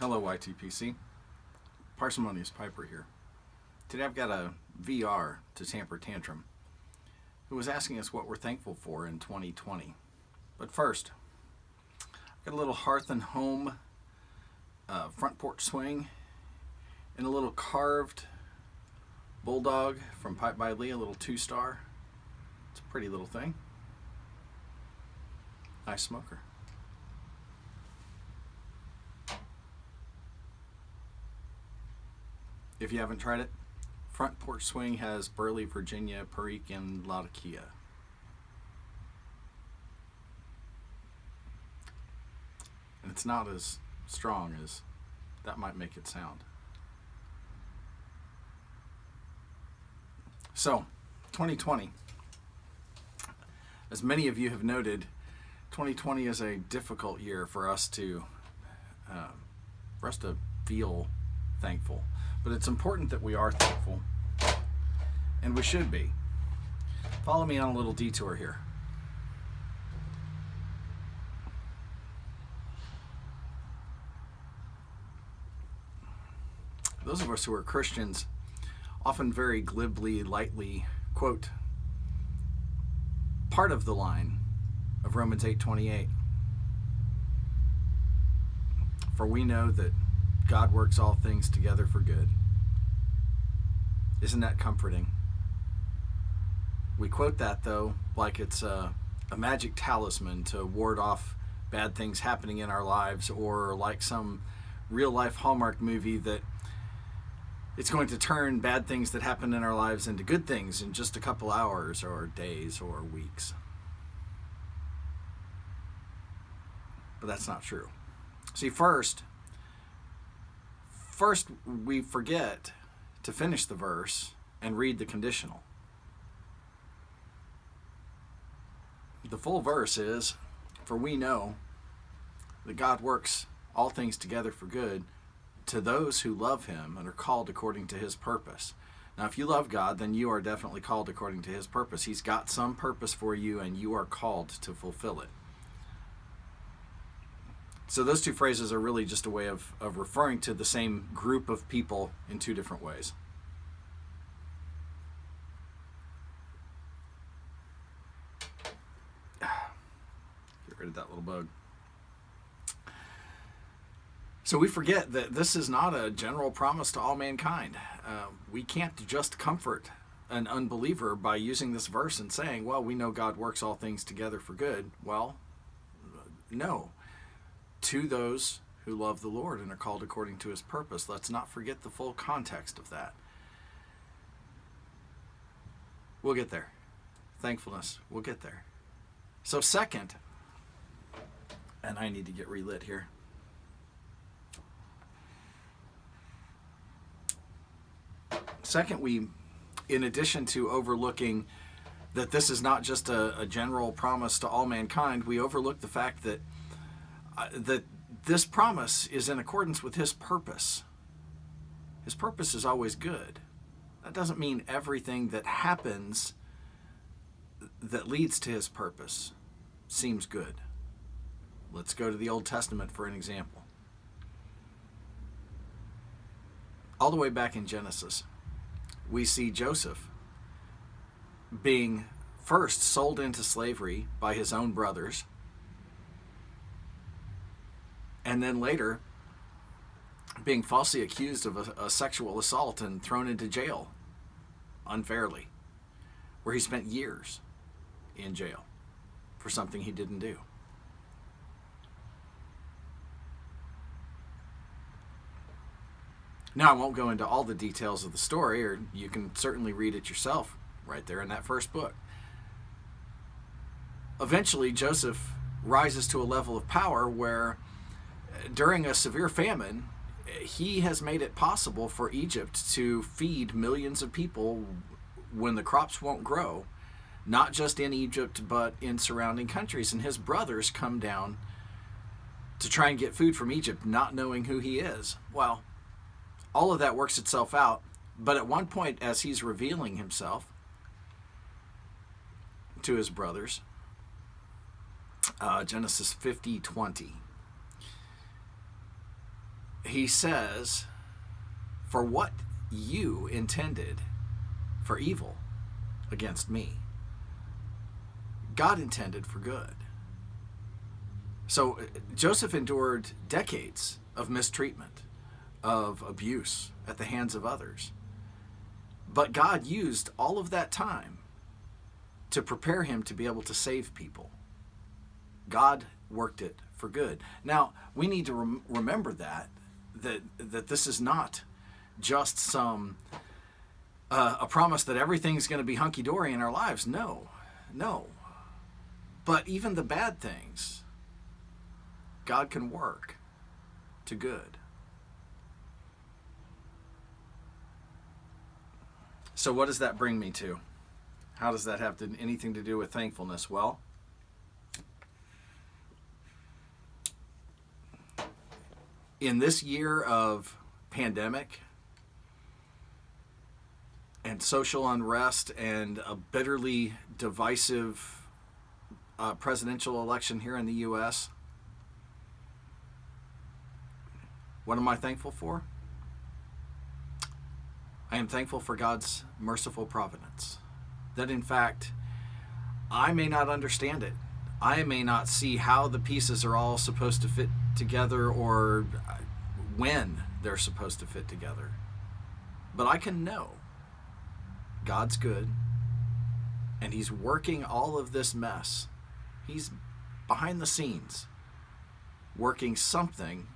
Hello, YTPC. Parsimonious Piper here. Today I've got a VR to Tamper Tantrum, who was asking us what we're thankful for in 2020. But first, I've got a little hearth and home front porch swing and a little carved bulldog from Pipe by Lee, a little 2-star. It's a pretty little thing. Nice smoker. If you haven't tried it, Front Porch Swing has Burley, Virginia, Perique, and Latakia. And it's not as strong as that might make it sound. So, 2020. As many of you have noted, 2020 is a difficult year for us to feel thankful. But it's important that we are thankful, and we should be. Follow me on a little detour here. Those of us who are Christians often very glibly, lightly quote part of the line of Romans 8:28. For we know that God works all things together for good. Isn't that comforting? We quote that, though, like it's a magic talisman to ward off bad things happening in our lives, or like some real-life Hallmark movie that it's going to turn bad things that happen in our lives into good things in just a couple hours or days or weeks. But that's not true. See, first we forget to finish the verse and read the conditional. The full verse is, for we know that God works all things together for good to those who love him and are called according to his purpose. Now, if you love God, then you are definitely called according to his purpose. He's got some purpose for you, and you are called to fulfill it. So those two phrases are really just a way of referring to the same group of people in two different ways. Get rid of that little bug. So we forget that this is not a general promise to all mankind. We can't just comfort an unbeliever by using this verse and saying, well, we know God works all things together for good. Well, no. To those who love the Lord and are called according to his purpose. Let's not forget the full context of that. We'll get there. Thankfulness, we'll get there. So second, and I need to get relit here. Second, we, in addition to overlooking that this is not just a general promise to all mankind, we overlook the fact that this promise is in accordance with his purpose. His purpose is always good. That doesn't mean everything that happens that leads to his purpose seems good. Let's go to the Old Testament for an example. All the way back in Genesis, we see Joseph being first sold into slavery by his own brothers, and then later being falsely accused of a sexual assault and thrown into jail unfairly, where he spent years in jail for something he didn't do. Now, I won't go into all the details of the story, or you can certainly read it yourself right there in that first book. Eventually, Joseph rises to a level of power where during a severe famine, he has made it possible for Egypt to feed millions of people when the crops won't grow, not just in Egypt, but in surrounding countries. And his brothers come down to try and get food from Egypt, not knowing who he is. Well, all of that works itself out, but at one point, as he's revealing himself to his brothers, Genesis 50:20, he says, for what you intended for evil against me, God intended for good. So Joseph endured decades of mistreatment, of abuse at the hands of others. But God used all of that time to prepare him to be able to save people. God worked it for good. Now, we need to remember that this is not just some a promise that everything's going to be hunky-dory in our lives. No. But even the bad things, God can work to good. So what does that bring me to? How does that have anything to do with thankfulness? Well, in this year of pandemic and social unrest and a bitterly divisive presidential election here in the U.S., what am I thankful for? I am thankful for God's merciful providence. That in fact, I may not understand it. I may not see how the pieces are all supposed to fit together or when they're supposed to fit together. But I can know God's good and he's working all of this mess. He's behind the scenes working something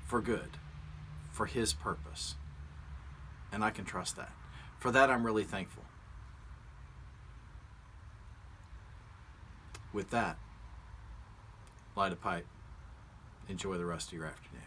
for good, for his purpose. And I can trust that. For that, I'm really thankful. With that, light a pipe. Enjoy the rest of your afternoon.